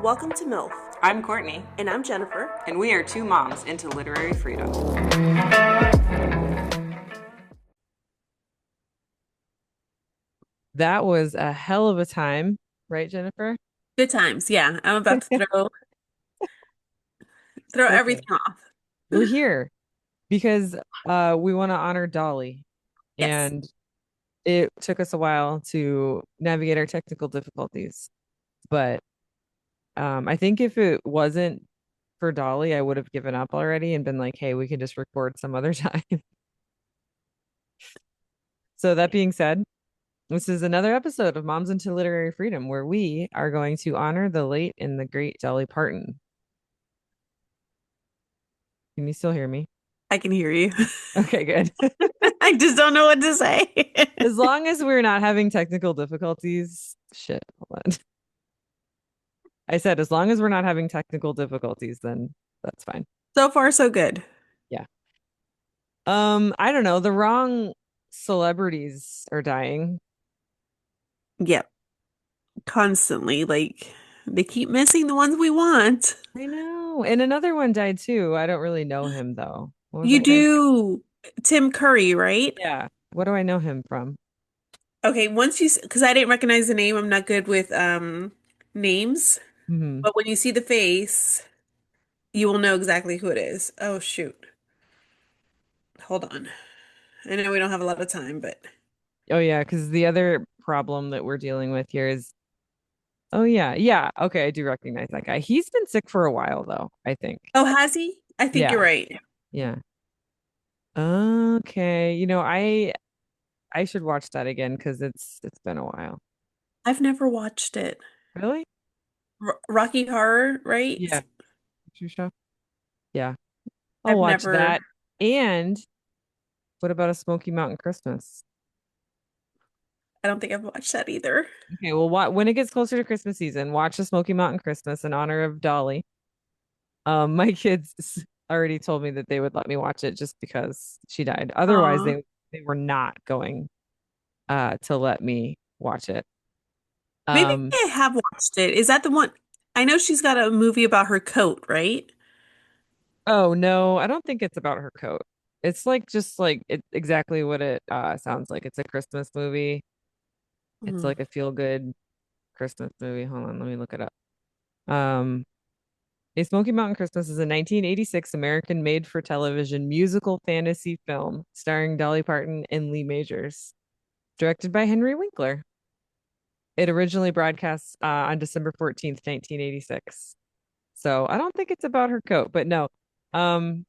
Welcome to MILF, I'm Courtney, and I'm Jennifer. and we are two moms into literary freedom. That was a hell of a time, right, Jennifer? Good times, yeah. I'm about to throw Okay. everything off. We're here because we want to honor Dolly, Yes. and it took us a while to navigate our technical difficulties. But I think if it wasn't for Dolly, I would have given up already and been like, hey, we can just record some other time. So that being said, this is another episode of Moms into Literary Freedom, where we are going to honor the late and the great Dolly Parton. Can you still hear me? I can hear you. Okay, good. I just don't know what to say. As long as we're not having technical difficulties, shit, hold on. I said, as long as we're not having technical difficulties, then that's fine. So far, so good. Yeah. I don't know. The wrong celebrities are dying. Yep. Constantly. Like, they keep missing the ones we want. I know. And another one died too. I don't really know him though. What was You that guy's? do Tim Curry, right? Yeah. What do I know him from? Okay, because I didn't recognize the name, I'm not good with names. Hmm. But when you see the face, you will know exactly who it is. Oh, shoot. Hold on. I know we don't have a lot of time, but Oh yeah, because the other problem that we're dealing with here is, oh yeah, yeah. Okay, I do recognize that guy. He's been sick for a while though, I think. oh, has he? I think you're Yeah. right. Yeah. Okay. I should watch that again because it's been a while. I've never watched it. Really? Rocky Horror, right? Yeah. True show. Yeah. I'll I've watch never, that. And what about a Smoky Mountain Christmas? I don't think I've watched that either. Okay, well, when it gets closer to Christmas season, watch the Smoky Mountain Christmas in honor of Dolly. My kids already told me that they would let me watch it just because she died. Otherwise, Aw. they were not going to let me watch it. Maybe Um, I have watched it. Is that the one? I know she's got a movie about her coat, right? Oh no, I don't think it's about her coat. It's like just like it exactly what it sounds like. It's a Christmas movie. It's Hmm. like a feel good Christmas movie. Hold on, let me look it up. Um, A Smoky Mountain Christmas is a 1986 American made-for-television musical fantasy film starring Dolly Parton and Lee Majors, directed by Henry Winkler. It originally broadcast on December 14th, 1986. So I don't think it's about her coat, but no. Um,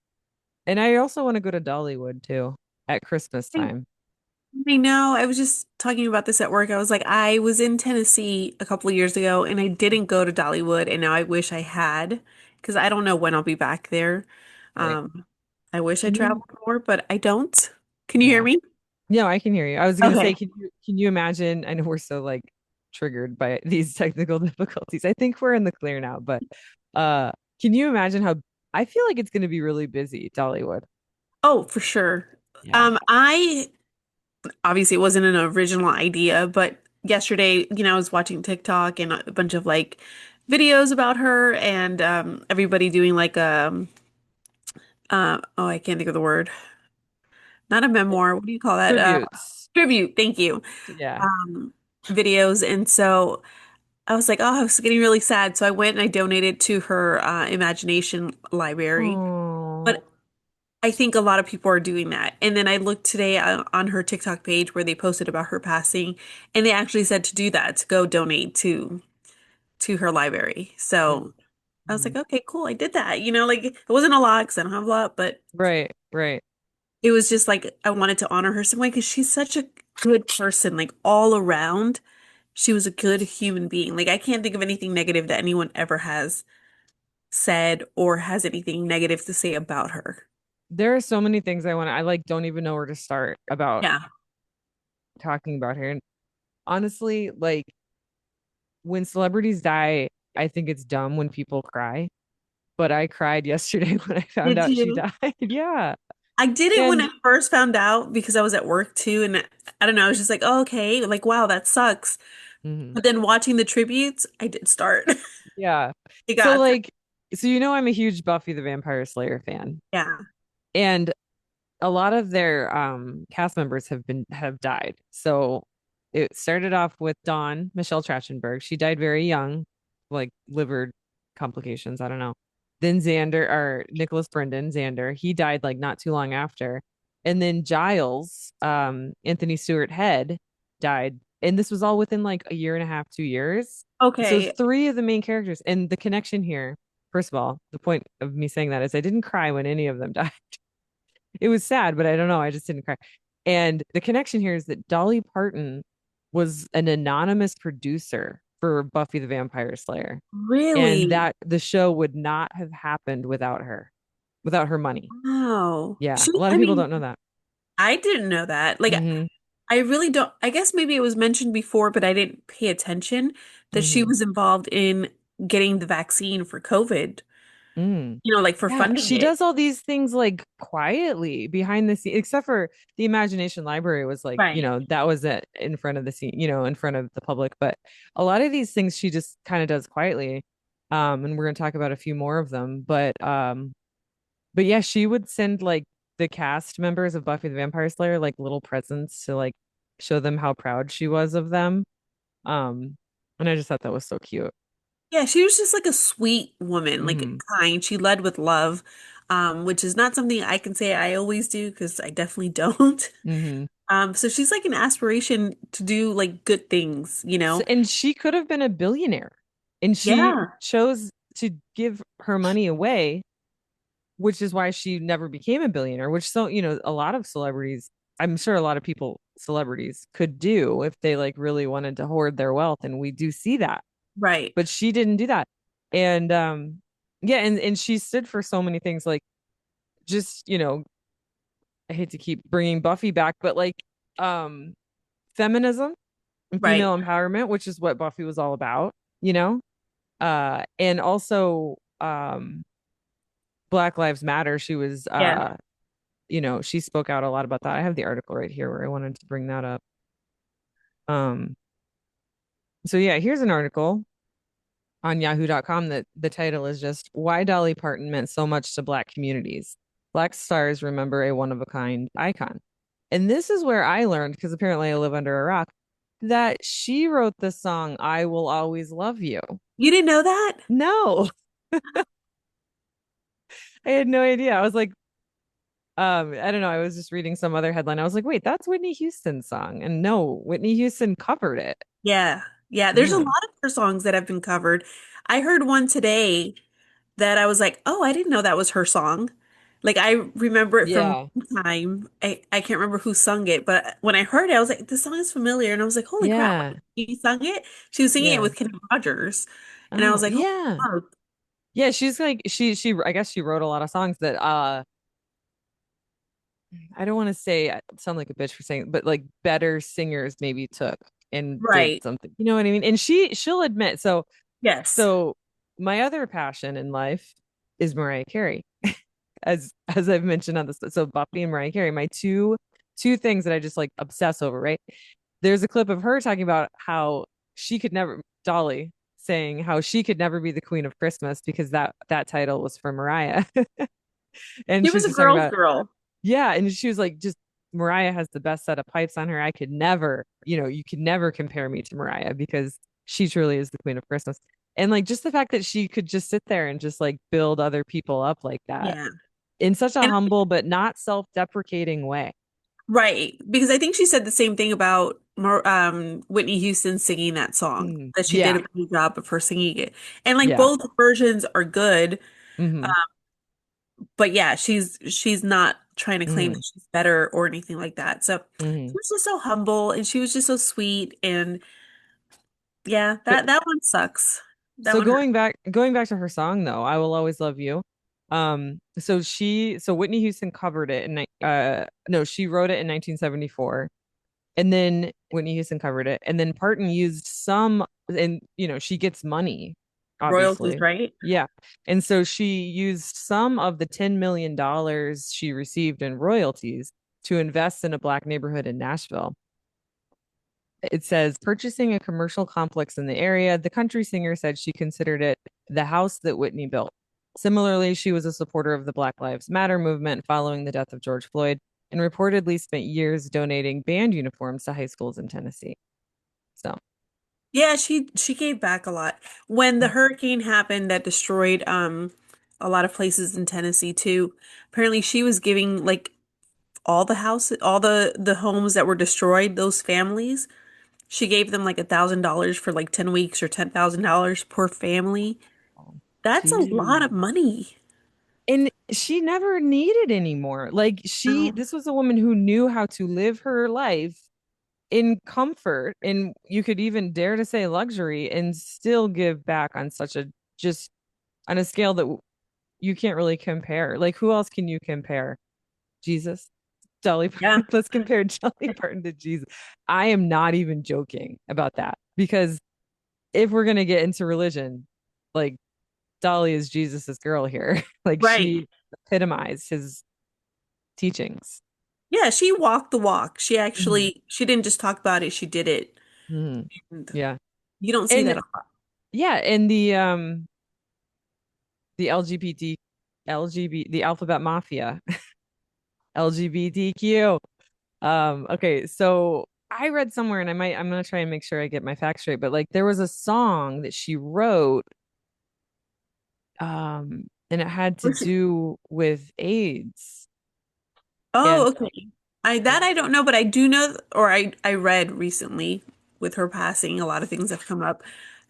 And I also want to go to Dollywood too at Christmas I, time. I know. I was just talking about this at work. I was like, I was in Tennessee a couple of years ago and I didn't go to Dollywood, and now I wish I had because I don't know when I'll be back there. Right. Um, I wish I Can you? traveled more, but I don't. Can you hear Yeah. me? No, I can hear you. I was gonna say, Okay. can you imagine? I know we're so like triggered by these technical difficulties. I think we're in the clear now, but uh can you imagine how I feel like it's gonna be really busy, Dollywood. Oh, for sure. Yeah. I obviously it wasn't an original idea, but yesterday, I was watching TikTok and a bunch of like videos about her, and everybody doing like oh, I can't think of the word. Not a memoir. What do you call that? Tributes. Tribute. Thank you. Yeah. Um, Videos. And so I was like, oh, I was getting really sad. So I went and I donated to her imagination library. Oh, But I think a lot of people are doing that. And then I looked today on her TikTok page where they posted about her passing, and they actually said to do that, to go donate to her library. So I was like, okay, cool. I did that. Like it wasn't a lot because I don't have a lot, but right, right. it was just like I wanted to honor her some way because she's such a good person, like all around. She was a good human being. Like I can't think of anything negative that anyone ever has said or has anything negative to say about her. There are so many things I like don't even know where to start about Yeah. talking about her. And honestly, like when celebrities die, I think it's dumb when people cry. But I cried yesterday when I found Did out she you? died. Yeah. I did it when And I first found out because I was at work too, and I don't know, I was just like, oh, okay, like wow, that sucks. Hmm. But then watching the tributes, I did start. Yeah. It So got, like, so I'm a huge Buffy the Vampire Slayer fan. yeah. And a lot of their cast members have died. So it started off with Dawn, Michelle Trachtenberg. She died very young, like liver complications. I don't know. Then Xander, or Nicholas Brendan, Xander, he died like not too long after. And then Giles, Anthony Stewart Head, died. And this was all within like a year and a half, 2 years. So Okay. three of the main characters, and the connection here, first of all, the point of me saying that is I didn't cry when any of them died. It was sad, but I don't know. I just didn't cry. And the connection here is that Dolly Parton was an anonymous producer for Buffy the Vampire Slayer, and Really? that the show would not have happened without her money. Wow. Yeah, a lot of I people mean, don't know that. I didn't know that. Like, Hmm. I really don't. I guess maybe it was mentioned before, but I didn't pay attention that she Hmm. was involved in getting the vaccine for COVID, Mm. like for Yeah, funding she it. does all these things like quietly behind the scene, except for the Imagination Library was like, Right. that was it in front of the scene, in front of the public. But a lot of these things she just kind of does quietly. And we're gonna talk about a few more of them. But yeah, she would send like the cast members of Buffy the Vampire Slayer like little presents to like show them how proud she was of them. Um, and I just thought that was so cute. Yeah, she was just like a sweet woman, like Hmm. kind. She led with love, which is not something I can say I always do because I definitely don't. Hmm. So she's like an aspiration to do like good things, you So, know? and she could have been a billionaire, and she Yeah, chose to give her money away, which is why she never became a billionaire. Which, so a lot of celebrities, I'm sure a lot of celebrities could do if they like really wanted to hoard their wealth, and we do see that. right. But she didn't do that, and yeah, and she stood for so many things, like just I hate to keep bringing Buffy back, but like um feminism and Right. female empowerment, which is what Buffy was all about, and also Black Lives Matter. She was Yeah. she spoke out a lot about that. I have the article right here where I wanted to bring that up. um so yeah, here's an article on yahoo.com that the title is just "Why Dolly Parton Meant So Much to Black Communities. Black Stars Remember a One of a Kind Icon." And this is where I learned, because apparently I live under a rock, that she wrote the song "I Will Always Love You." You didn't know that? No, I had no idea. I was like, I don't know. I was just reading some other headline. I was like, wait, that's Whitney Houston's song. And no, Whitney Houston covered it. Yeah. Yeah. There's a lot Yeah. of her songs that have been covered. I heard one today that I was like, oh, I didn't know that was her song. Like I remember it from Yeah. one time. I can't remember who sung it, but when I heard it, I was like, this song is familiar. And I was like, holy crap, Yeah. he sung it? She was singing it Yeah. with Kenny Rogers. And I was Oh, like, oh, yeah. wow. Yeah, she's like she I guess she wrote a lot of songs that I don't want to say I sound like a bitch for saying, but like better singers maybe took and did Right. something. You know what I mean? And she'll admit. So Yes. so my other passion in life is Mariah Carey. As I've mentioned on this. So Buffy and Mariah Carey, my two things that I just like obsess over, right? There's a clip of her talking about how she could never, Dolly saying how she could never be the Queen of Christmas because that title was for Mariah. And She she was was a just talking girl's about, girl. yeah, and she was like, just Mariah has the best set of pipes on her. I could never, you could never compare me to Mariah because she truly is the Queen of Christmas. And like just the fact that she could just sit there and just like build other people up like that Yeah. in such a And humble but not self-deprecating way. right. Because I think she said the same thing about Whitney Houston singing that song, Mm, that she did yeah, a good job of her singing it. And like yeah. both versions are good. Hmm. But yeah, she's not trying to claim Hmm. that she's better or anything like that. So she Hmm. was just so humble and she was just so sweet. And yeah, But that one sucks. That so one hurt. going back to her song though, "I Will Always Love You." So Whitney Houston covered it, and no, she wrote it in 1974, and then Whitney Houston covered it, and then Parton used some, and she gets money, Royalties, obviously. right? Yeah. And so she used some of the $10 million she received in royalties to invest in a black neighborhood in Nashville. It says purchasing a commercial complex in the area. The country singer said she considered it the house that Whitney built. Similarly, she was a supporter of the Black Lives Matter movement following the death of George Floyd and reportedly spent years donating band uniforms to high schools in Tennessee. So, Yeah, she gave back a lot. When the hurricane happened that destroyed a lot of places in Tennessee too, apparently she was giving like all the homes that were destroyed, those families, she gave them like $1,000 for like 10 weeks or $10,000 per family. That's a lot of jeez. money. And she never needed anymore. Like No. this was a woman who knew how to live her life in comfort, and you could even dare to say luxury, and still give back on such a just on a scale that you can't really compare. Like, who else can you compare? Jesus, Dolly Yeah, Parton. Let's compare Dolly Parton to Jesus. I am not even joking about that because if we're gonna get into religion, like Dolly is Jesus's girl here. Like right. she epitomized his teachings. Yeah, she walked the walk. Mhm. She didn't just talk about it, she did it. Mhm. And Yeah. you don't see And that a lot. yeah, and the the alphabet mafia, LGBTQ. Okay, so I read somewhere, and I'm gonna try and make sure I get my facts straight, but like there was a song that she wrote, and it had to do with AIDS. And Oh, okay. I don't know, but I do know, or I read recently with her passing, a lot of things have come up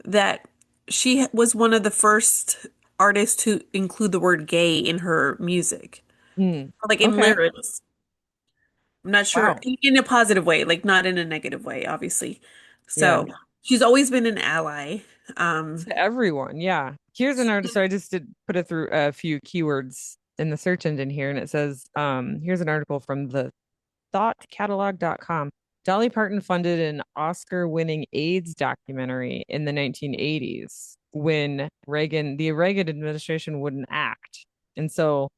that she was one of the first artists to include the word gay in her music, like in okay. lyrics. I'm not sure Wow. in a positive way, like not in a negative way, obviously. Yeah. So she's always been an ally. Um, To everyone. Yeah. Here's an article. So I just did put it through a few keywords in the search engine here, and it says, here's an article from the thoughtcatalog.com. Dolly Parton funded an Oscar-winning AIDS documentary in the 1980s when the Reagan administration wouldn't act. And so,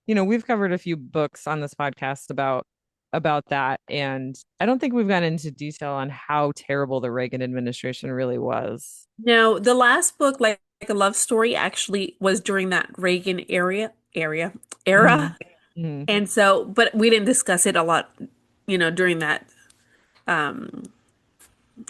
we've covered a few books on this podcast about that, and I don't think we've gone into detail on how terrible the Reagan administration really was. no, the last book, like a love story, actually was during that Reagan Mm-hmm. era. Mm-hmm. And so, but we didn't discuss it a lot, during that um,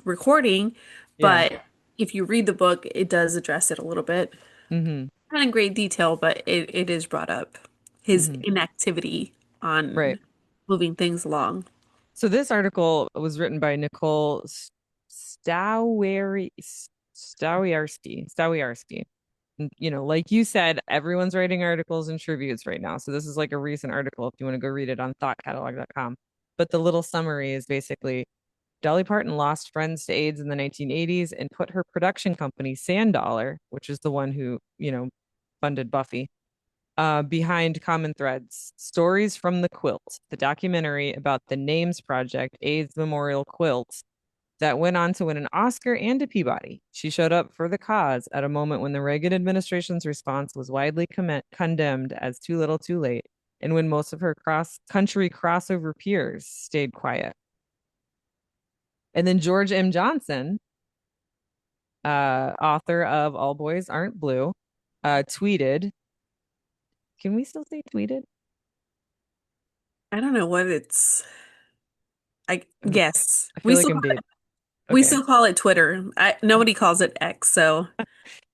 recording. Yeah. But if you read the book, it does address it a little bit. Mm-hmm. Not in great detail, but it is brought up. His Mm-hmm. inactivity Right. on moving things along. So this article was written by Nicole Stawiarski. Like you said, everyone's writing articles and tributes right now. So this is like a recent article if you want to go read it on thoughtcatalog.com. But the little summary is basically Dolly Parton lost friends to AIDS in the 1980s and put her production company, Sand Dollar, which is the one who, funded Buffy, behind Common Threads, Stories from the Quilt, the documentary about the Names Project AIDS Memorial Quilt that went on to win an Oscar and a Peabody. She showed up for the cause at a moment when the Reagan administration's response was widely condemned as too little too late, and when most of her cross-country crossover peers stayed quiet. And then George M. Johnson, author of All Boys Aren't Blue, tweeted. Can we still say tweeted? I don't know what it's. I guess I feel like I'm being we okay. still call it Twitter. Nobody calls it X. So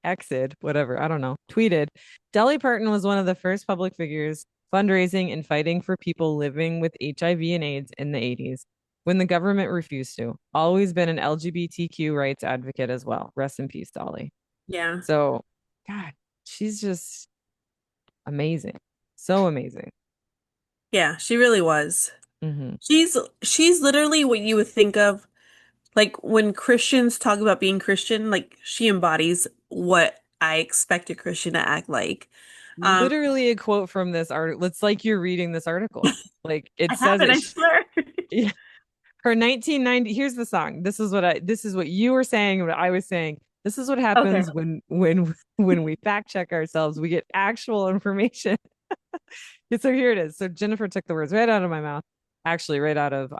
Exit, whatever, I don't know, tweeted Dolly Parton was one of the first public figures fundraising and fighting for people living with HIV and AIDS in the 80s when the government refused to. Always been an LGBTQ rights advocate as well. Rest in peace, Dolly. yeah, So, God, she's just amazing. So amazing. yeah, she really was. Hmm. She's literally what you would think of. Like when Christians talk about being Christian, like she embodies what I expect a Christian to act like. Um, Literally a quote from this article. It's like you're reading this article. Like it I says haven't, it. I swear. Yeah. Her 1990, here's the song. This is what you were saying, what I was saying. This is what Okay. happens when we fact check ourselves. We get actual information. So here it is. So Jennifer took the words right out of my mouth. Actually, right out of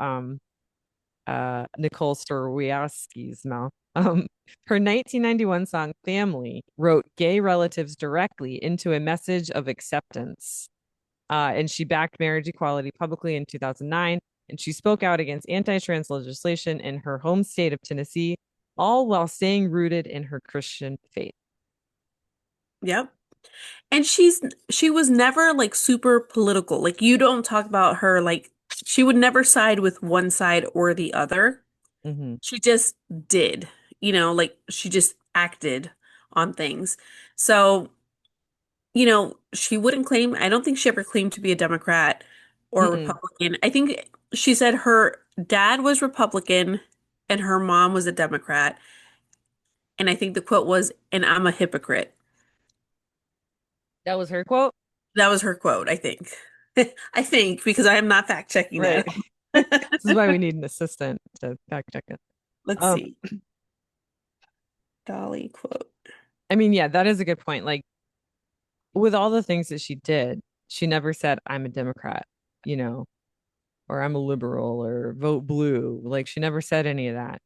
Nicole Storowiecki's mouth. Her 1991 song Family wrote gay relatives directly into a message of acceptance. And she backed marriage equality publicly in 2009. And she spoke out against anti trans legislation in her home state of Tennessee, all while staying rooted in her Christian faith. Yep. And she was never like super political. Like you don't talk about her like she would never side with one side or the other. Mm-hmm. She just did, like she just acted on things. So, she wouldn't claim, I don't think she ever claimed to be a Democrat or a Mm-mm. Republican. I think she said her dad was Republican and her mom was a Democrat. And I think the quote was, and I'm a hypocrite. That was her quote. That was her quote, I think. I think because I am not fact checking Right. that. This is why we need an assistant to fact check it. Let's Um, see. Dolly quote. I mean, yeah, that is a good point. Like with all the things that she did, she never said, I'm a Democrat, you know, or I'm a liberal or vote blue. Like she never said any of that.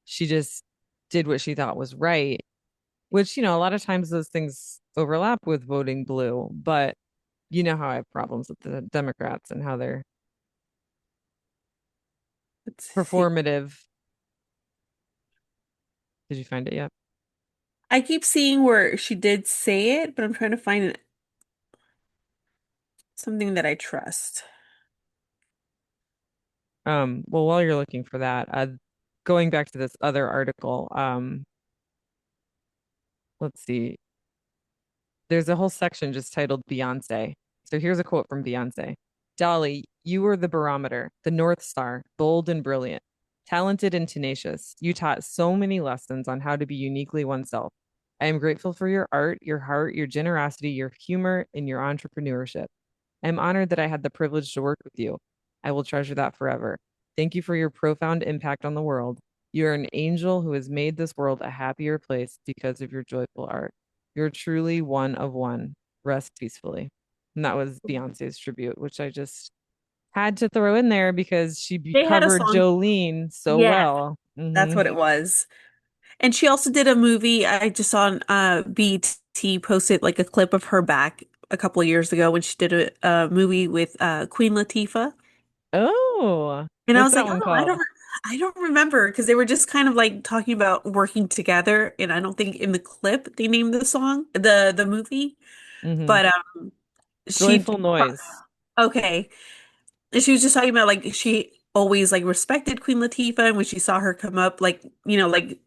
She just did what she thought was right, which, a lot of times those things overlap with voting blue. But you know how I have problems with the Democrats and how they're Let's see. performative. Did you find it yet? I keep seeing where she did say it, but I'm trying to find something that I trust. Well, while you're looking for that, going back to this other article, let's see. There's a whole section just titled Beyonce. So here's a quote from Beyonce. Dolly, you were the barometer, the North Star, bold and brilliant, talented and tenacious. You taught so many lessons on how to be uniquely oneself. I am grateful for your art, your heart, your generosity, your humor, and your entrepreneurship. I am honored that I had the privilege to work with you. I will treasure that forever. Thank you for your profound impact on the world. You are an angel who has made this world a happier place because of your joyful art. You're truly one of one. Rest peacefully. And that was Beyonce's tribute, which I just had to throw in there because They had a covered song. Jolene so Yeah, well. that's what it was. And she also did a movie I just saw on BT posted like a clip of her back a couple of years ago when she did a movie with Queen Latifah. Oh, And I what's was that like, one oh, called? I don't remember because they were just kind of like talking about working together, and I don't think in the clip they named the song, the movie, Hmm. but she Joyful Noise. okay, and she was just talking about like she always like respected Queen Latifah, and when she saw her come up, like like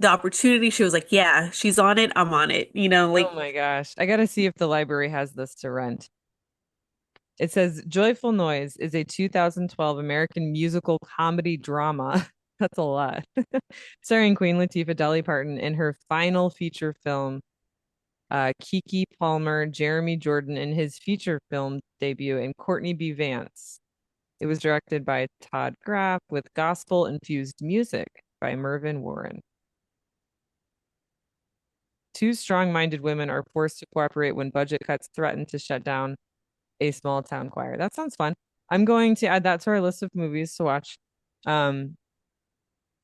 the opportunity, she was like, yeah, she's on it, I'm on it, Oh like my gosh. I gotta see if the library has this to rent. It says Joyful Noise is a 2012 American musical comedy drama. That's a lot. Starring Queen Latifah, Dolly Parton in her final feature film, Kiki Palmer, Jeremy Jordan in his feature film debut, and Courtney B. Vance. It was directed by Todd Graff with gospel infused music by Mervyn Warren. Two strong minded women are forced to cooperate when budget cuts threaten to shut down a small town choir. That sounds fun. I'm going to add that to our list of movies to watch. Um,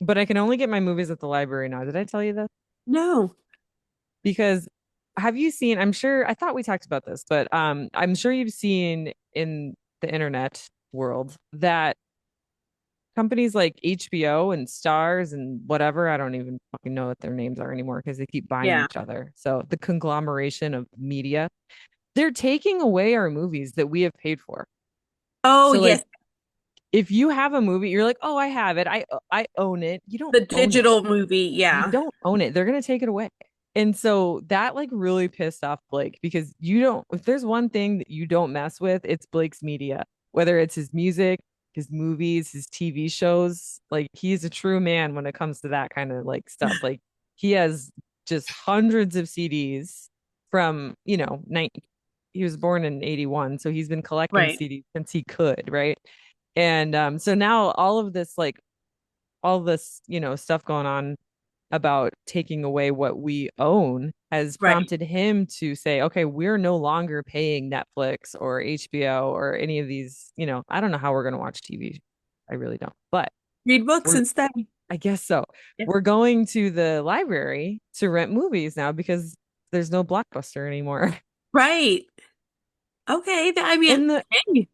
but I can only get my movies at the library now. Did I tell you this? no. Because have you seen, I'm sure, I thought we talked about this, but I'm sure you've seen in the internet world that companies like HBO and Stars and whatever, I don't even fucking know what their names are anymore because they keep buying Yeah. each other. So the conglomeration of media, they're taking away our movies that we have paid for. Oh, So like yes, if you have a movie, you're like, "Oh, I have it. I own it." You don't the own it. digital movie, You yeah. don't own it. They're gonna take it away. And so that like really pissed off Blake because you don't, if there's one thing that you don't mess with, it's Blake's media, whether it's his music, his movies, his TV shows. Like he's a true man when it comes to that kind of like stuff. Like he has just hundreds of CDs from, he was born in 81, so he's been collecting Right, CDs since he could, right? And so now all this, stuff going on about taking away what we own has right. prompted him to say, okay, we're no longer paying Netflix or HBO or any of these, I don't know how we're going to watch TV. I really don't. But Read books We're instead. I guess so. Yeah. We're going to the library to rent movies now because there's no Blockbuster anymore. Right. Okay. I mean, And hey,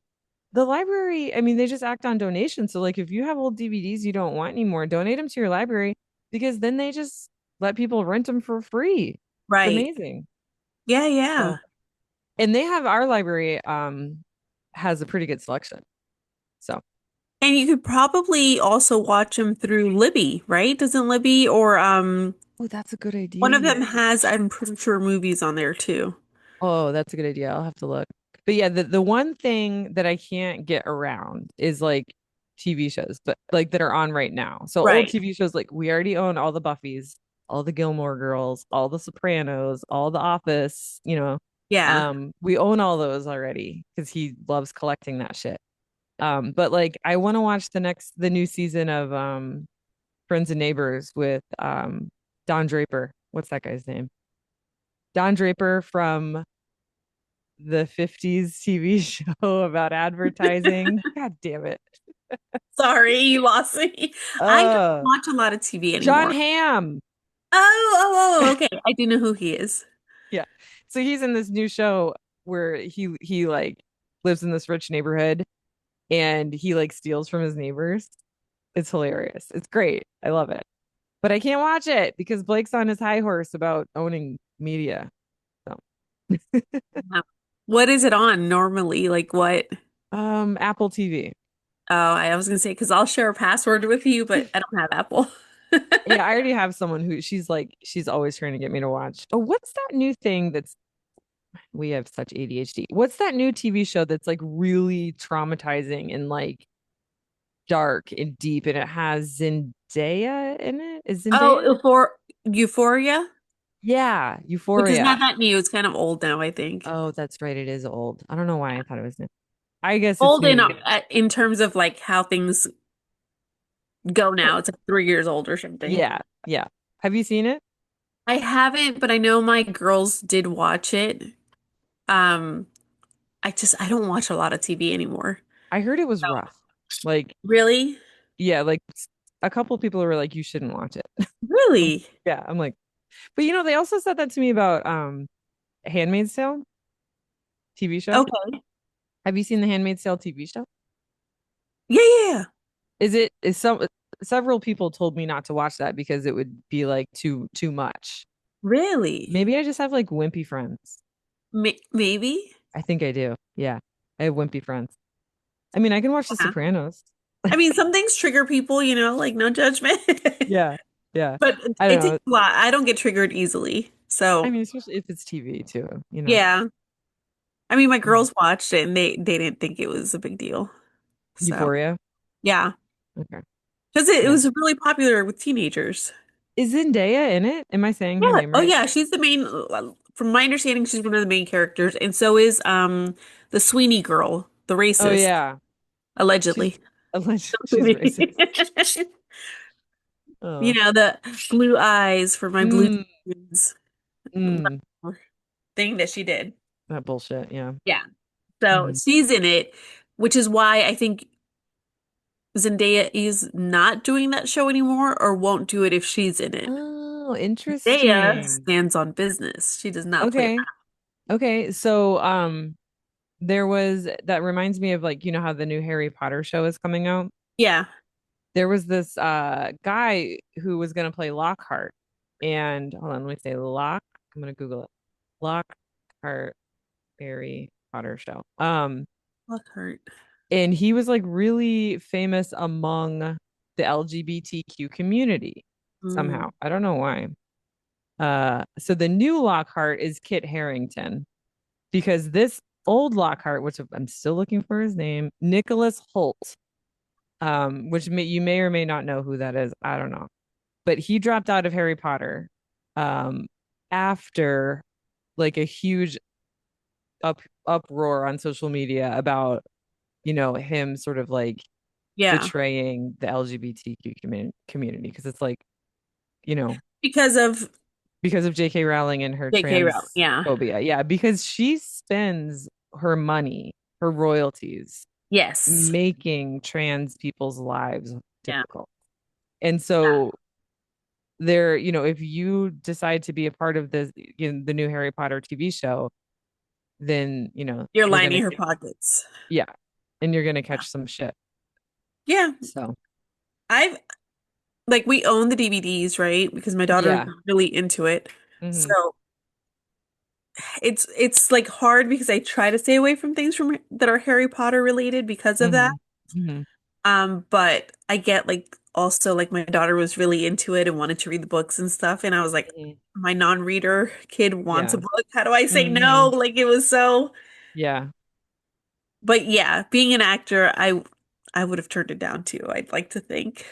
the library, I mean, they just act on donations. So like if you have old DVDs you don't want anymore, donate them to your library because then they just let people rent them for free. It's right. amazing. Yeah, So, yeah. and they have our library has a pretty good selection. So, And you could probably also watch them through Libby, right? Doesn't Libby or oh, that's a good one of idea. them has, I'm pretty sure, movies on there too. Oh, that's a good idea. I'll have to look. But yeah, the one thing that I can't get around is like TV shows, but like that are on right now. So old Right. TV shows, like we already own all the Buffys, all the Gilmore Girls, all the Sopranos, all the Office, Yeah. we own all those already because he loves collecting that shit. But like I want to watch the new season of Friends and Neighbors with Don Draper. What's that guy's name? Don Draper from the 50s TV show about advertising. God damn it. Sorry, you lost me. I don't Uh, watch a lot of TV John anymore. Hamm. Okay. I do know who he is. Yeah. So he's in this new show where he like lives in this rich neighborhood and he like steals from his neighbors. It's hilarious. It's great. I love it. But I can't watch it because Blake's on his high horse about owning media. So, Yeah. What is it on normally? Like what? Apple TV. Oh, I was gonna say because I'll share a password with you, but I don't have Apple. Yeah, I already have someone who she's always trying to get me to watch. Oh, what's that new thing that's we have such ADHD. What's that new TV show that's like really traumatizing and like dark and deep and it has Zendaya in it? Is Zendaya in Oh, it? for Euphoria, Yeah, which is Euphoria. not that new. It's kind of old now, I think. Oh, that's right. It is old. I don't know why I thought it was new. I guess it's Old new. in terms of like how things go now. It's like 3 years old or something. Yeah, yeah. Have you seen it? I haven't, but I know my girls did watch it. Um, I don't watch a lot of TV anymore. I heard it was rough. Like, Really? yeah, like a couple people were like, you shouldn't watch it. Really? Yeah, I'm like, but they also said that to me about Handmaid's Tale TV show. Okay. Have you seen the Handmaid's Tale TV show? Yeah, yeah, yeah. Is several people told me not to watch that because it would be like too much. Really? Maybe I just have like wimpy friends. Maybe? I think I do. Yeah. I have wimpy friends. I mean, I can watch The Yeah. Sopranos. I mean, some things trigger people, like no judgment. Yeah. Yeah. But I don't it takes know. a lot. I don't get triggered easily. I So, mean, especially if it's TV too. yeah. I mean, my Mhm. girls watched it and they didn't think it was a big deal. So, Euphoria. yeah. Okay. Because it Yeah. was really popular with teenagers. Is Zendaya in it? Am I saying her Yeah. name Oh, right? yeah. She's the main, from my understanding, she's one of the main characters. And so is the Sweeney girl, the Oh racist, yeah. She's allegedly. alleged she's racist. You Oh. know, the blue eyes for my blue Mm, jeans mm. thing that she did. That bullshit. Yeah. Yeah. So Mhm. she's in it, which is why I think Zendaya is not doing that show anymore or won't do it if she's in it. Oh, Zendaya interesting. stands on business. She does not play Okay. around. Okay. So, there was that reminds me of like, how the new Harry Potter show is coming out. Yeah. There was this guy who was gonna play Lockhart. And hold on, let me say I'm gonna Google it. Lockhart Harry Potter show. Lockhart. And he was like really famous among the LGBTQ community Mm. somehow. I don't know why. So the new Lockhart is Kit Harington because this old Lockhart, which I'm still looking for his name, Nicholas Holt, you may or may not know who that is. I don't know, but he dropped out of Harry Potter, um, after like a huge uproar on social media about him sort of like Yeah. betraying the LGBTQ community because it's like you know Because of because of J.K. Rowling and her J.K. Rowling. Yeah. transphobia. Yeah, because she spends her money, her royalties, Yes. making trans people's lives Yeah. typical. And so there, if you decide to be a part of the new Harry Potter TV show, then, You're you're gonna lining her get, pockets. yeah, and you're gonna Yeah. catch some shit. Yeah. So, I've like we own the DVDs, right? Because my daughter's yeah. really into it. Hmm. So it's like hard because I try to stay away from things from that are Harry Potter related because of that. Hmm. Hmm. But I get like also like my daughter was really into it and wanted to read the books and stuff, and I was like, Hmm. my non-reader kid wants a Yeah. book. How do I say Hmm. no? Like it was so. Yeah. But yeah, being an actor, I would have turned it down too. I'd like to think.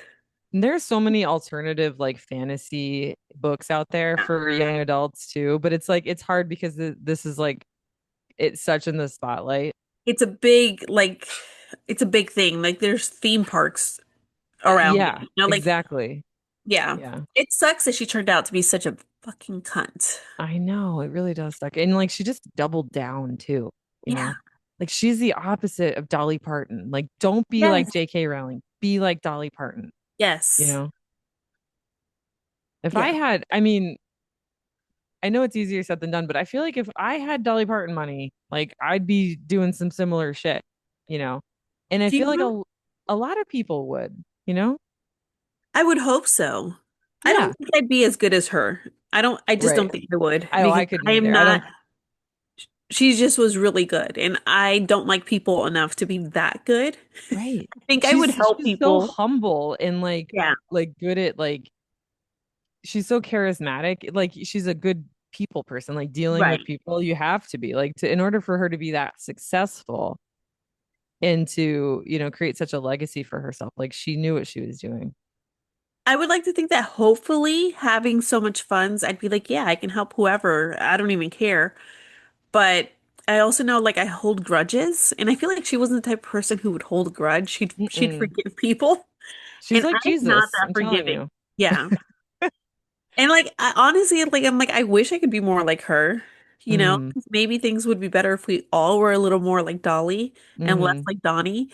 And there's so many alternative like fantasy books out there Yeah. for young adults too, but it's like it's hard because this is like it's such in the spotlight. It's a big like it's a big thing. Like there's theme parks around it. Yeah, Like exactly. yeah. Yeah. It sucks that she turned out to be such a fucking cunt. I know it really does suck. And like she just doubled down too, you Yeah. know. Like she's the opposite of Dolly Parton. Like don't be like Yes. J.K. Rowling. Be like Dolly Parton, you Yes. know. If I Yeah. had, I mean, I know it's easier said than done, but I feel like if I had Dolly Parton money, like I'd be doing some similar shit, you know. And I Do feel you like know? a lot of people would, you know? I would hope so. I Yeah, don't think I'd be as good as her. I just right. don't think I would Oh, because I couldn't I am either. I not, don't, she just was really good and I don't like people enough to be that good. right. I think I would help She's so people. humble and Yeah. like good at like she's so charismatic. Like she's a good people person, like dealing with Right. people. You have to be like to in order for her to be that successful and to, create such a legacy for herself. Like she knew what she was doing. I would like to think that hopefully having so much funds, I'd be like, yeah, I can help whoever. I don't even care. But I also know like I hold grudges and I feel like she wasn't the type of person who would hold a grudge. She'd Mm-mm. forgive people. She's And like I'm not Jesus, that I'm telling forgiving. you. Yeah. And like I, honestly, like I'm like I wish I could be more like her, you know? Mm, 'Cause maybe things would be better if we all were a little more like Dolly and less mm, like Donnie.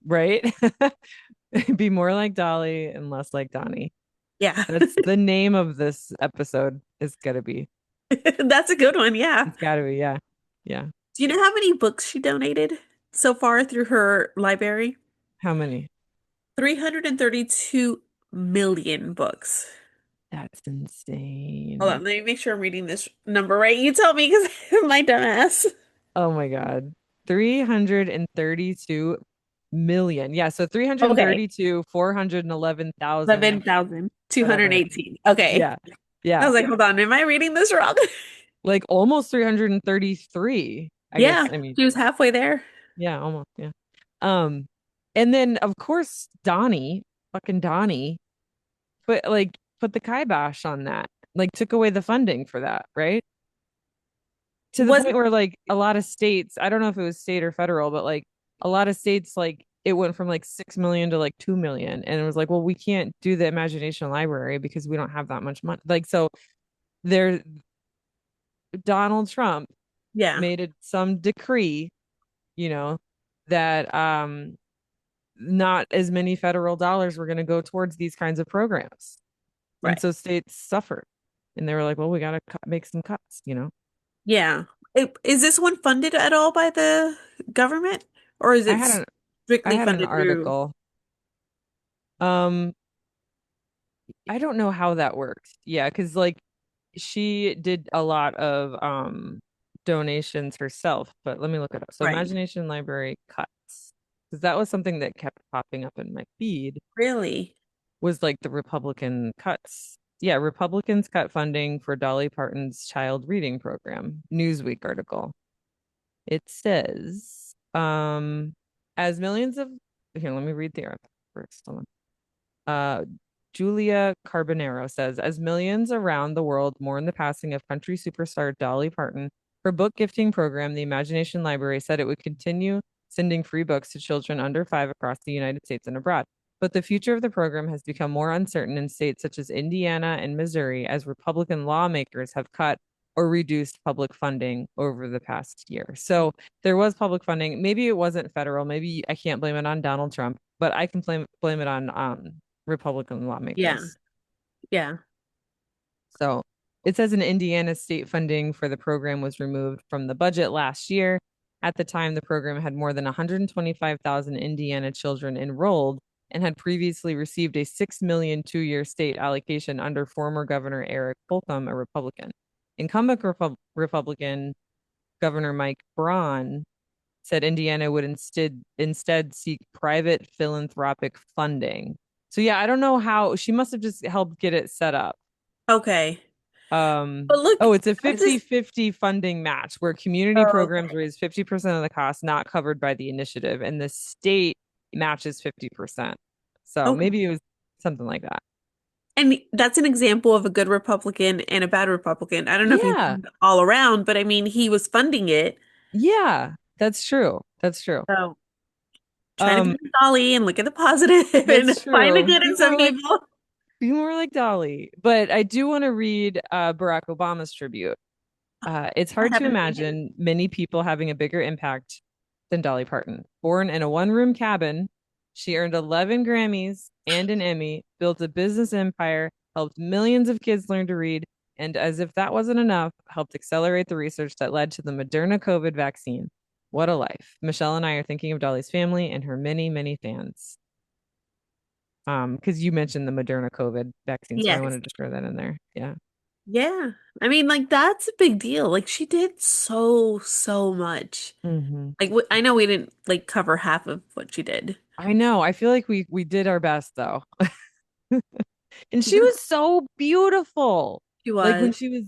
right? Be more like Dolly and less like Donny. Yeah. That's the name of this episode is gonna be. That's a good one. Yeah. It's gotta be, yeah. Yeah. Do you know how many books she donated so far through her library? How many? 332 million books. That's Hold insane. on, let me make sure I'm reading this number right. You tell me because my dumbass. Oh my God. 332 million. Yeah, so Okay. 332, 411,000, whatever. 11,218. Okay. Yeah. I Yeah. was like, hold on, am I reading this wrong? Like almost 333, I guess. Yeah, I mean, she was halfway there. yeah, almost. Yeah. Um, and then of course Donnie, fucking Donnie, put the kibosh on that. Like took away the funding for that, right? To the Was point where like a lot of states, I don't know if it was state or federal, but like a lot of states like it went from like 6 million to like 2 million. And it was like, well, we can't do the imagination library because we don't have that much money. Like, so there, Donald Trump yeah, made some decree, you know, that not as many federal dollars were going to go towards these kinds of programs. And right. so states suffered. And they were like, well, we got to make some cuts. Yeah. Is this one funded at all by the government or is I it had an I strictly had an funded through? article. Um, I don't know how that works. Yeah, because like she did a lot of donations herself, but let me look it up. So Right. Imagination Library cuts. Because that was something that kept popping up in my feed Really? was like the Republican cuts. Yeah, Republicans cut funding for Dolly Parton's child reading program. Newsweek article. It says, as millions of here, let me read the article first. Hold on. Julia Carbonero says, as millions around the world mourn the passing of country superstar Dolly Parton, her book gifting program, the Imagination Library, said it would continue sending free books to children under 5 across the United States and abroad. But the future of the program has become more uncertain in states such as Indiana and Missouri as Republican lawmakers have cut or reduced public funding over the past year. So there was public funding. Maybe it wasn't federal. Maybe I can't blame it on Donald Trump, but I can blame it on Republican Yeah. lawmakers. Yeah. So it says in Indiana, state funding for the program was removed from the budget last year. At the time, the program had more than 125,000 Indiana children enrolled and had previously received a 6 million 2-year state allocation under former Governor Eric Holcomb, a Republican. Incumbent Republican Governor Mike Braun said Indiana would instead seek private philanthropic funding. So yeah, I don't know how she must have just helped get it set up. Okay. But look Oh, it's a at this. 50-50 funding match where community Oh, programs okay. raise 50% of the cost not covered by the initiative, and the state matches 50%. So Okay. maybe it was something like that. And that's an example of a good Republican and a bad Republican. I don't know if he's Yeah. all around, but I mean, he was funding it. Yeah, that's true. That's true. So try to be Um, like Dolly and look at the positive and that's find the true. good in some people. Be more like Dolly. But I do want to read Barack Obama's tribute. It's What hard to happened to him? imagine many people having a bigger impact than Dolly Parton. Born in a one-room cabin, she earned 11 Grammys and an Emmy, built a business empire, helped millions of kids learn to read, and as if that wasn't enough, helped accelerate the research that led to the Moderna COVID vaccine. What a life. Michelle and I are thinking of Dolly's family and her many, many fans. Because you mentioned the Moderna COVID vaccine, so I Yes. wanted to throw that in there. Yeah. Yeah. I mean, like that's a big deal. Like she did so much. Hmm. Like I know we didn't like cover half of what she did. I know. I feel like we did our best though. And She she did. was so beautiful. She Like when was. she was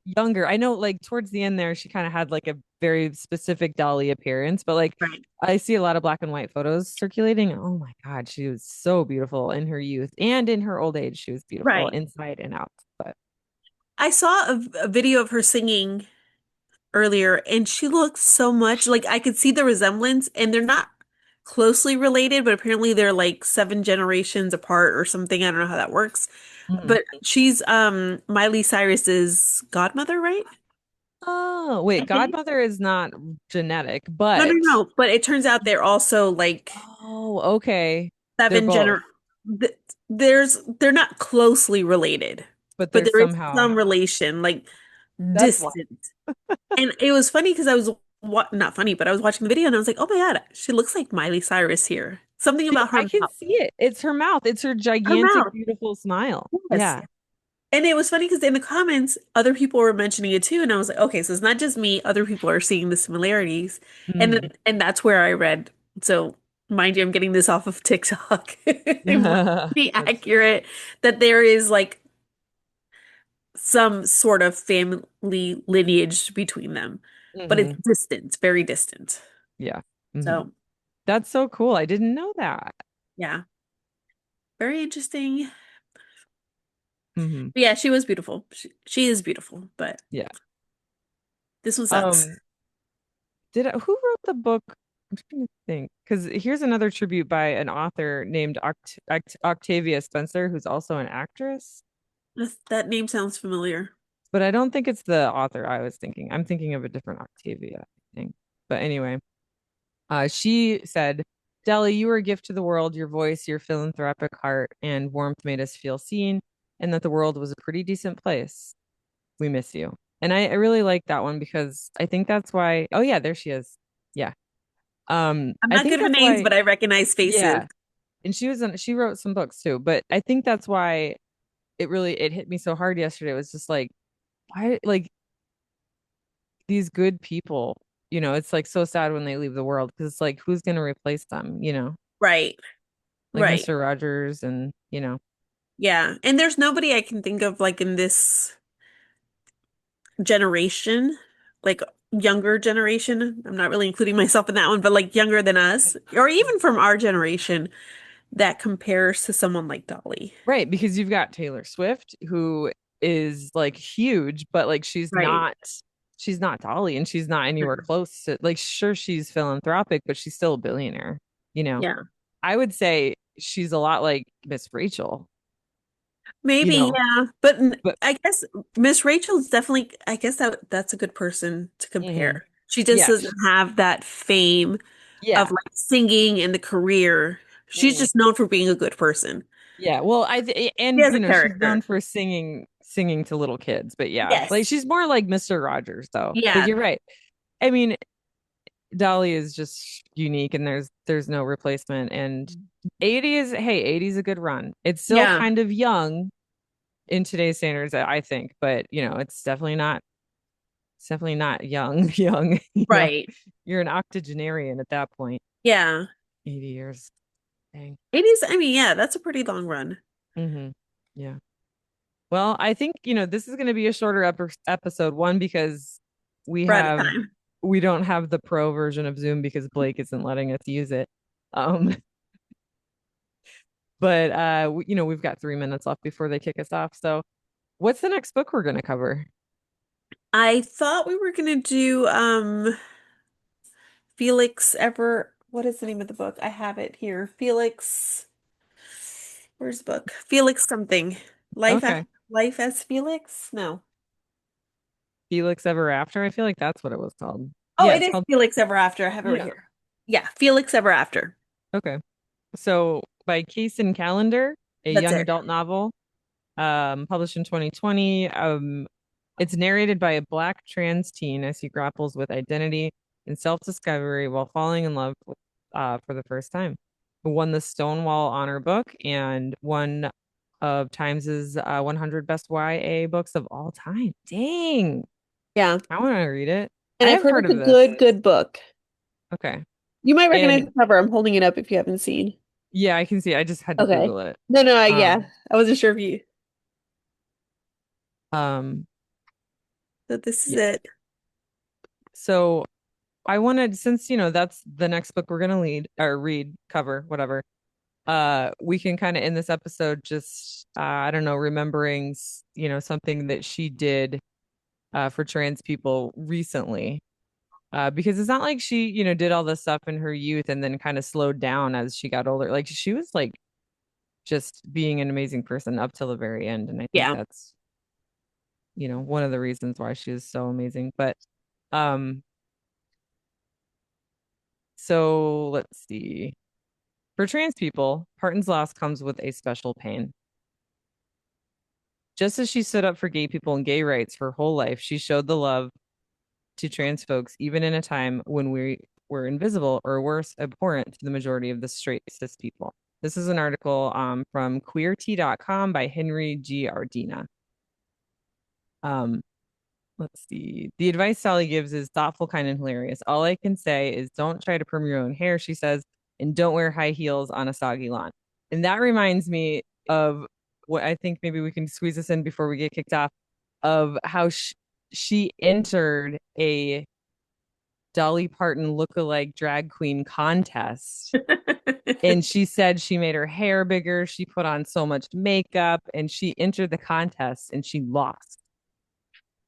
younger. I know like towards the end there she kind of had like a very specific Dolly appearance, but like Right. I see a lot of black and white photos circulating. Oh my God, she was so beautiful in her youth and in her old age. She was beautiful Right. inside and out. But I saw a video of her singing earlier, and she looks so much like I could see the resemblance, and they're not closely related, but apparently they're like 7 generations apart or something. I don't know how that works. mhm. But she's Miley Cyrus's godmother, right? Oh, wait, I think. Godmother is not genetic, No, no, but no. But it turns out they're also like oh, okay. They're seven both, gener th they're not closely related, but but there's there is somehow some relation, like that's why. distant. And it was funny because I was not funny, but I was watching the video and I was like, oh my God, she looks like Miley Cyrus here. Something See, about her I can mouth. see it. It's her mouth. It's her Her gigantic, mouth. beautiful smile. Yes. Yeah. And it was funny because in the comments, other people were mentioning it too. And I was like, okay, so it's not just me, other people are seeing the similarities. Mhm. And that's where I read. So mind you, I'm getting this off of TikTok. It might be That's accurate that there is like some sort of family lineage between them, but it's hmm distant, very distant. yeah. Hmm. So That's so cool. I didn't know that. yeah, very interesting. Hmm. But yeah, she was beautiful. She is beautiful, but Yeah. this one sucks. Um, who wrote the book? I'm trying to think. Because here's another tribute by an author named Octavia Spencer, who's also an actress. That name sounds familiar. But I don't think it's the author I was thinking. I'm thinking of a different Octavia, I think. But anyway, she said, Deli, you were a gift to the world. Your voice, your philanthropic heart, and warmth made us feel seen, and that the world was a pretty decent place. We miss you. And I really like that one because I think that's why. Oh yeah, there she is. Yeah. I'm I not think good with that's names, why. but I recognize faces. Yeah. And she wrote some books too. But I think that's why it hit me so hard yesterday. It was just like, why like these good people, it's like so sad when they leave the world because it's like who's gonna replace them, Right, like right. Mr. Rogers and Yeah. And there's nobody I can think of like in this generation, like younger generation. I'm not really including myself in that one, but like younger than us, or even from our generation that compares to someone like Dolly. right, because you've got Taylor Swift who is like huge, but like Right. she's not Dolly and she's not anywhere close to like sure she's philanthropic, but she's still a billionaire, you know. Yeah. I would say she's a lot like Miss Rachel. you Maybe, know. yeah. But But I guess Miss Rachel's definitely, I guess that's a good person to mhm. compare. She just Yeah, doesn't have that fame of yeah. like singing and the career. She's Mhm. just known for being a good person. Yeah, well, She and has a she's known character. for singing to little kids, but yeah, like Yes. she's more like Mr. Rogers though. But Yeah. you're right. I mean, Dolly is just unique and there's no replacement. And 80 is a good run. It's still Yeah. kind of young in today's standards, I think, but it's definitely not young, young, Right. you're an octogenarian at that point. Yeah. 80 years. Dang. 80s, I mean, yeah, that's a pretty long run. Hmm. Yeah. Well, I think, this is going to be a shorter episode one because we We're out of have time. we don't have the pro version of Zoom because Blake isn't letting us use it. Um, but we've got 3 minutes left before they kick us off. So, what's the next book we're going to cover? I thought we were gonna do Felix ever, what is the name of the book? I have it here. Felix, where's the book? Felix something. Okay. Life as Felix? No. Felix Ever After. I feel like that's what it was called. Oh, Yeah, it it's is called. Felix Ever After. I have it right Yeah. here. Yeah, Felix Ever After. Okay. So by Kaysen Callender, a That's young it. adult novel, published in 2020. It's narrated by a Black trans teen as he grapples with identity and self-discovery while falling in love for the first time. Who won the Stonewall Honor Book and one of Times's 100 best YA books of all time. Dang, Yeah. I want to read it. And I I've have heard heard it's of a this. good book. Okay. You might recognize And the cover. I'm holding it up if you haven't seen. yeah, I can see. I just had to Okay. Google it. No, no, yeah. Um, I wasn't sure if you um, that this is yeah. it. So I wanted, since that's the next book we're gonna lead or read, cover, whatever. We can kind of in this episode just I don't know, remembering something that she did for trans people recently. Because it's not like she, did all this stuff in her youth and then kind of slowed down as she got older. Like she was like just being an amazing person up till the very end. And I think Yeah. that's, one of the reasons why she is so amazing. But um, so let's see. For trans people, Parton's loss comes with a special pain. Just as she stood up for gay people and gay rights her whole life, she showed the love to trans folks, even in a time when we were invisible or worse, abhorrent to the majority of the straight cis people. This is an article from queert.com by Henry G. Ardina. Um, let's see. The advice Sally gives is thoughtful, kind, and hilarious. All I can say is don't try to perm your own hair, she says, and don't wear high heels on a soggy lawn. And that reminds me of what I think maybe we can squeeze this in before we get kicked off of how she entered a Dolly Parton look-alike drag queen contest. And she said she made her hair bigger. She put on so much makeup and she entered the contest and she lost,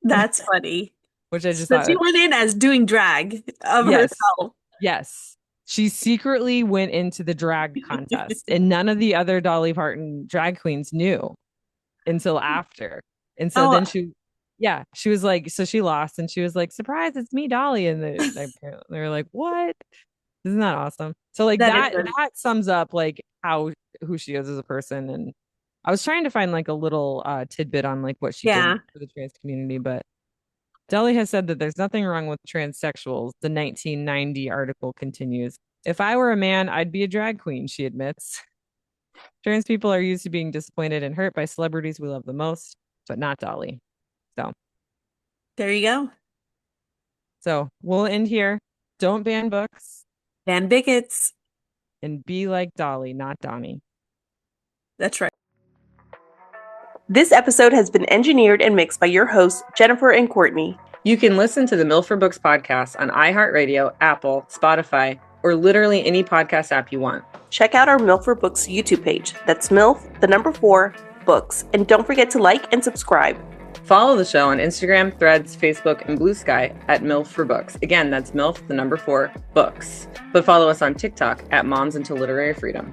That's funny. which I just So she thought, went in as doing drag of yes, herself. yes. She secretly went into the drag contest and none of the other Dolly Parton drag queens knew until after. And so Oh, then yeah, she was like, so she lost and she was like, surprise, it's me, Dolly. And they were like, what? Isn't that awesome? So like that is that funny. sums up like who she is as a person. And I was trying to find like a little tidbit on like what she did Yeah. for the trans community, but Dolly has said that there's nothing wrong with transsexuals. The 1990 article continues. If I were a man, I'd be a drag queen, she admits. Trans people are used to being disappointed and hurt by celebrities we love the most, but not Dolly. So, There you go. so we'll end here. Don't ban books Van Bickets. and be like Dolly, not Donny. That's right. This episode has been engineered and mixed by your hosts, Jennifer and Courtney. You can listen to the Milk for Books podcast on iHeartRadio, Apple, Spotify, or literally any podcast app you want. Check out our MILF for Books YouTube page. That's MILF, the number 4, Books. And don't forget to like and subscribe. Follow the show on Instagram, Threads, Facebook, and Blue Sky at MILF for Books. Again, that's MILF, the number 4, Books. But follow us on TikTok at Moms into Literary Freedom.